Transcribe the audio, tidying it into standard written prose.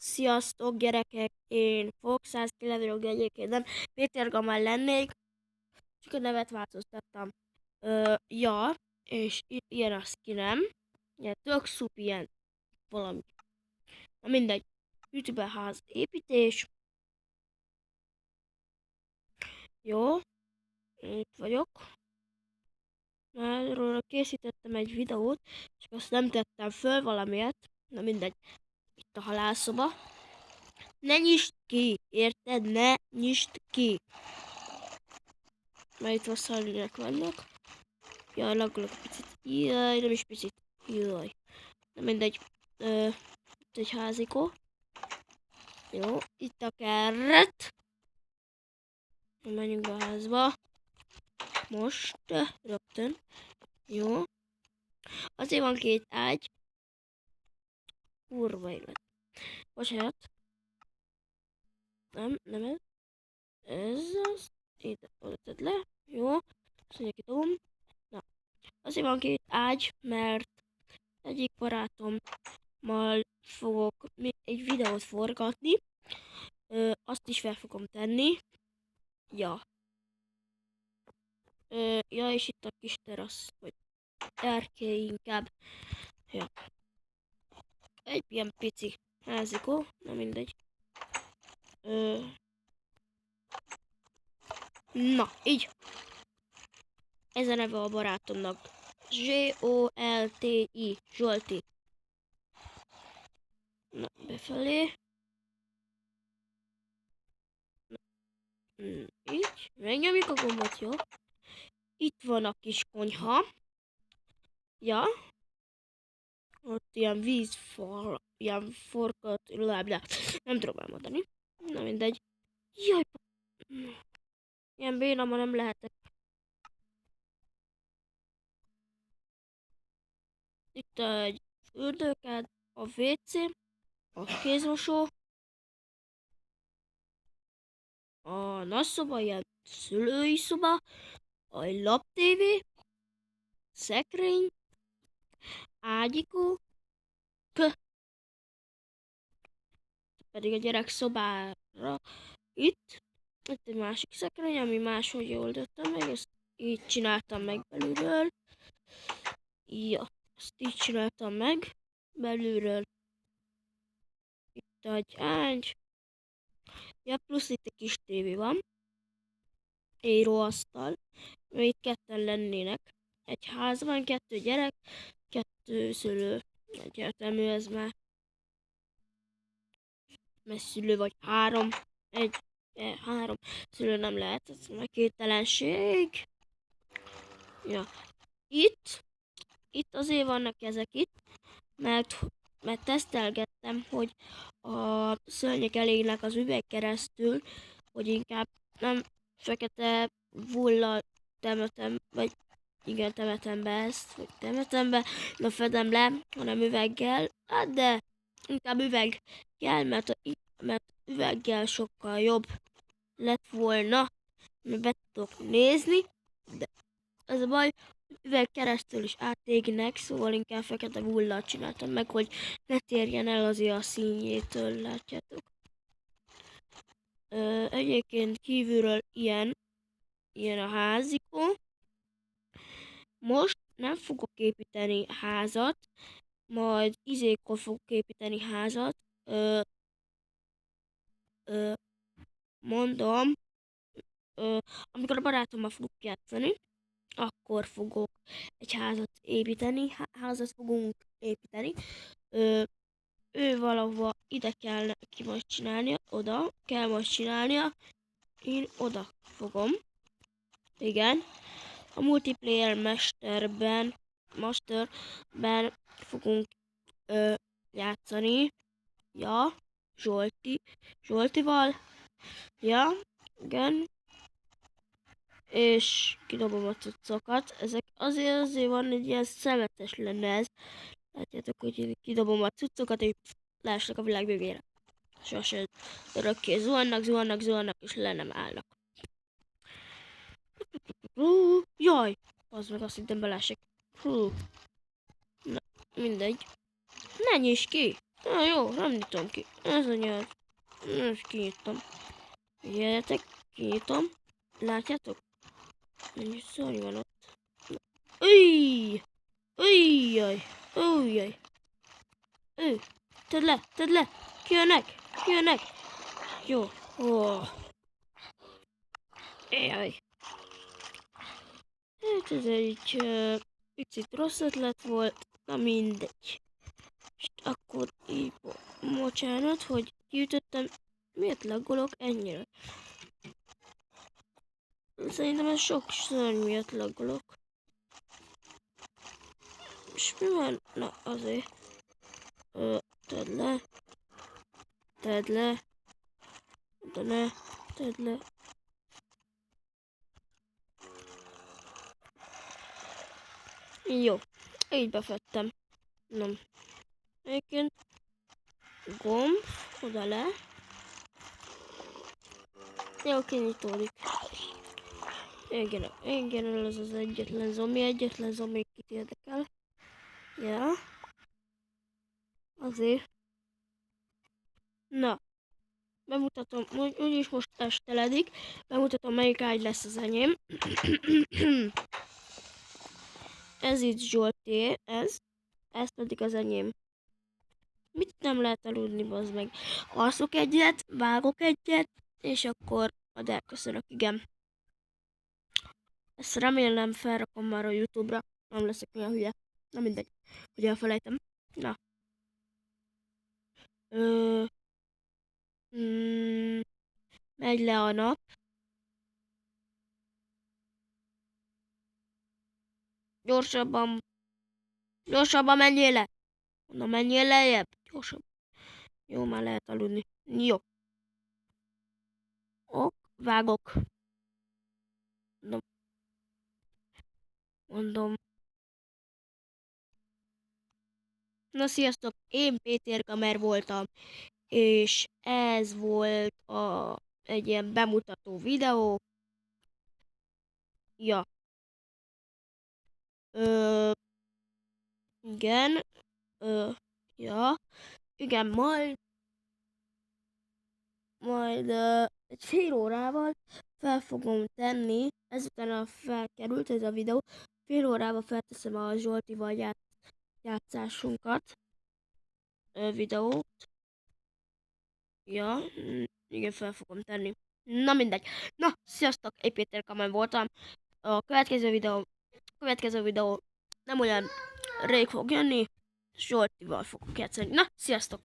Sziasztok gyerekek, én Fox 109 egyébként nem Péter Gamán lennék, csak a nevet változtattam. Ja, és ilyen a skinem, ilyen tök szup, ilyen valami. Na mindegy, ütőbeház építés. Jó, itt vagyok. Erről készítettem egy videót, csak azt nem tettem föl valamiért. Na mindegy, itt a halálszoba. Ne nyisd ki, érted? Ne nyisd ki! Mert itt vasszalnyűek vannak. Jaj, laggolok egy picit. Jaj, nem is picit. Jaj. Na mindegy. Itt egy házikó. Jó, itt a keret. Menjünk be a házba. Most, rögtön. Jó. Azért van két ágy. Kurva élet. Bocsánat. Nem ez. Ez az. Ide, oda tedd le. Jó. Azt mondja, kidobom. Na. Azért van két ágy, mert egyik barátommal fogok egy videót forgatni. Azt is fel fogom tenni. Ja. Ja, és itt a kis terasz, vagy erkély inkább. Ja. Egy ilyen pici házikó, na mindegy. Na, így. Ez a neve a barátomnak. Zsolti. Zsolti. Na, befelé. Na, így. Megnyomjuk a gombot, jó? Itt van a kis konyha. Ja. Ott ilyen vízfal, ilyen forgat, nem tudom elmondani. Na mindegy. Jaj, ilyen béna ma nem lehetek. Itt egy fürdőkád, a WC, a kézmosó, a nagyszoba, ilyen szülői szoba, a laptévé, szekrény, ágyikó, pedig a gyerek szobára. Itt egy másik szekrény, ami máshogy oldottam meg, ezt így csináltam meg belülről. Ja, ezt így csináltam meg belülről. Itt egy ágy. Ja, plusz itt egy kis tévé van. Íróasztal. Mert itt ketten lennének. Egy házban, 2 gyerek, 2 szülő. Egyértelmű ez már. Mert szülő vagy 3. 3 szülő nem lehet, ez már kételenség. Ja. Itt azért vannak ezek itt, mert tesztelgettem, hogy a szörnyek elégnek az üveg keresztül, hogy inkább nem fekete vullal temetem, vagy igen, temetem be ezt, vagy temetem be, de fedem le, hanem üveggel. Hát de inkább üveggel, mert üveggel sokkal jobb lett volna, mert be tudok nézni, de ez a baj, üveg keresztül is átégnek, szóval inkább fekete vullal csináltam meg, hogy ne térjen el azért a színjétől, látjátok. Egyébként kívülről ilyen a házikó. Most nem fogok építeni házat, majd izékkor fogok építeni házat. Mondom, amikor a barátommal fogok játszani, akkor fogok egy házat fogunk építeni. Ő valahova ide kell neki most csinálnia, oda kell most csinálnia, én oda fogom. Igen. A multiplayer masterben fogunk játszani. Ja, Zsoltival. Ja, igen. És kidobom a cuccokat. Ezek azért van, hogy ilyen szemetes lenne ez. Látjátok, hogy én kidobom a cuccokat, és lássak a világ végére. Sose örökké zuhannak, és le nem állnak. Jaj! Az meg azt hittem belesek. Na, mindegy. Ne nyisd ki! Jó, nem nyitom ki. Ez a nyelv. Most kinyitom. Figyeljetek, kinyitom. Látjátok? Mennyi szörny van ott. Újj! Újjaj! Újjaj! Ő! Tedd le! Kijönnek! Kijönnek! Jó. Oh. Jaj. Hát ez egy picit rossz ötlet volt. Na mindegy. És akkor így, bocsánat, hogy kiütöttem. Miért laggolok ennyire? Szerintem ez sok szörny miatt laggolok. És mi van? Na azért. Tedd le. Tedd le. De ne. Tedd le. Jó. Így befettem. Nem. Egyébként gomb. Oda le. Jó, kinyitódik. Igen, ez az egyetlen zombi, kit érdekel. Ja. Azért. Na. Bemutatom, úgyis most esteledik. Bemutatom, melyik ágy lesz az enyém. Ez itt Zsolté, ez pedig az enyém. Mit nem lehet aludni, bazd meg? Alszok egyet, vágok egyet, és akkor majd elköszönök, igen. Ezt remélem felrakom már a YouTube-ra, nem leszek olyan hülye. Na mindegy, hogy elfelejtem. Na. Megy le a nap. Gyorsabban menjél le! Na menjél lejjebb! Gyorsabban. Jó, már lehet aludni. Jó. Ok, vágok. Mondom. Na sziasztok, én Péter Gamer voltam, és ez volt egy ilyen bemutató videó. Ja. Igen. Ja. Igen, majd egy fél órával fel fogom tenni, ezután a felkerült ez a videó, fél órával felteszem a Zsoltival játszásunkat, videót. Ja, igen, fel fogom tenni. Na mindegy. Na, sziasztok, én Péter Kamen voltam. A következő videó nem olyan rég fog jönni, Zsoltival fogok játszani. Na, sziasztok!